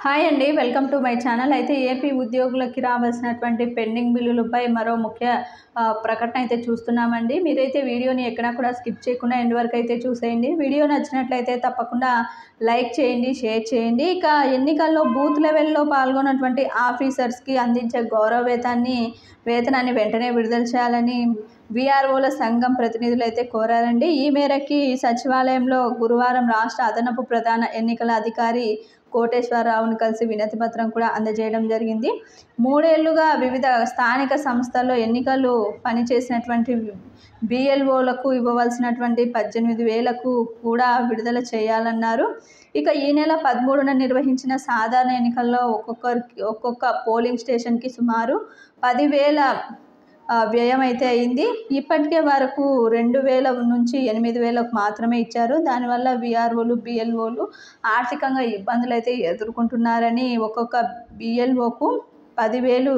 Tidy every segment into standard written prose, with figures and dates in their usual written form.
Hi అండి, welcome to my channel. అయితే AP ఉద్యోగులకి రావాల్సినటువంటి పెండింగ్ బిల్లులపై మరో ముఖ్య ప్రకటన అయితే చూస్తున్నామండి. మీరైతే వీడియోని ఎక్కడా కూడా స్కిప్ చేయకుండా ఎండ్ వరకు అయితే చూసేయండి. వీడియో నచ్చినట్లయితే తప్పకుండా లైక్ చేయండి, షేర్ చేయండి. ఇక ఎన్నికల్లో బూత్ లెవెల్లో పాల్గొన్నటువంటి ఆఫీసర్స్కి అందించే గౌరవ వేతనాన్ని వెంటనే విడుదల చేయాలని వీఆర్ఓల సంఘం ప్రతినిధులు అయితే కోరారండి. ఈ మేరకి సచివాలయంలో గురువారం రాష్ట్ర అదనపు ప్రధాన ఎన్నికల అధికారి కోటేశ్వరరావును కలిసి వినతి పత్రం కూడా అందజేయడం జరిగింది. 3 ఏళ్లుగా వివిధ స్థానిక సంస్థల్లో ఎన్నికలు పనిచేసినటువంటి బిఎల్ఓలకు ఇవ్వవలసినటువంటి 18,000కు కూడా విడుదల చేయాలన్నారు. ఇక ఈ నెల 13న నిర్వహించిన సాధారణ ఎన్నికల్లో ఒక్కొక్క పోలింగ్ స్టేషన్కి సుమారు 10,000 వ్యయం అయితే అయింది. ఇప్పటికే వరకు 2,000 నుంచి 8,000కు మాత్రమే ఇచ్చారు. దానివల్ల వీఆర్ఓలు, బిఎల్ఓలు ఆర్థికంగా ఇబ్బందులు అయితే ఎదుర్కొంటున్నారని, ఒక్కొక్క బిఎల్ఓకు 10,000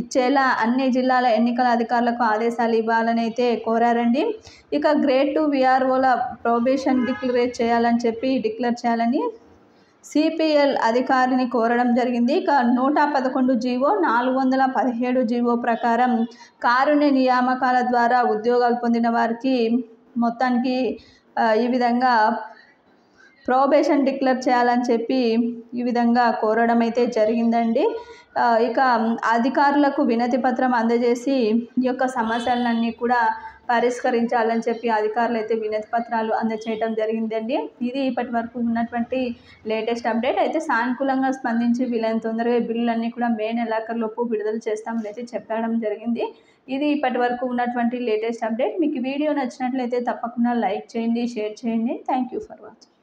ఇచ్చేలా అన్ని జిల్లాల ఎన్నికల అధికారులకు ఆదేశాలు ఇవ్వాలని అయితే కోరారండి. ఇక గ్రేడ్ 2 వీఆర్ఓల ప్రొబేషన్ డిక్లేర్ చేయాలని సిపిఎల్ అధికారిని కోరడం జరిగింది. ఇక 111 జీవో, 417 జీవో ప్రకారం కారుణ్య నియామకాల ద్వారా ఉద్యోగాలు పొందిన వారికి మొత్తానికి ఈ విధంగా ప్రొబేషన్ డిక్లేర్ చేయాలని ఈ విధంగా కోరడం అయితే జరిగిందండి. ఇక అధికారులకు వినతి పత్రం అందజేసి ఈ యొక్క సమస్యలన్నీ కూడా పరిష్కరించాలని అధికారులు అయితే వినతి పత్రాలు అందజేయడం జరిగిందండి. ఇది ఇప్పటి వరకు ఉన్నటువంటి లేటెస్ట్ అప్డేట్. అయితే సానుకూలంగా స్పందించి వీళ్ళని తొందరగా బిల్లులన్నీ కూడా మే నెలాఖరులోపు విడుదల చేస్తామని అయితే చెప్పడం జరిగింది. ఇది ఇప్పటి వరకు ఉన్నటువంటి లేటెస్ట్ అప్డేట్. మీకు వీడియో నచ్చినట్లయితే తప్పకుండా లైక్ చేయండి, షేర్ చేయండి. Thank you for watching.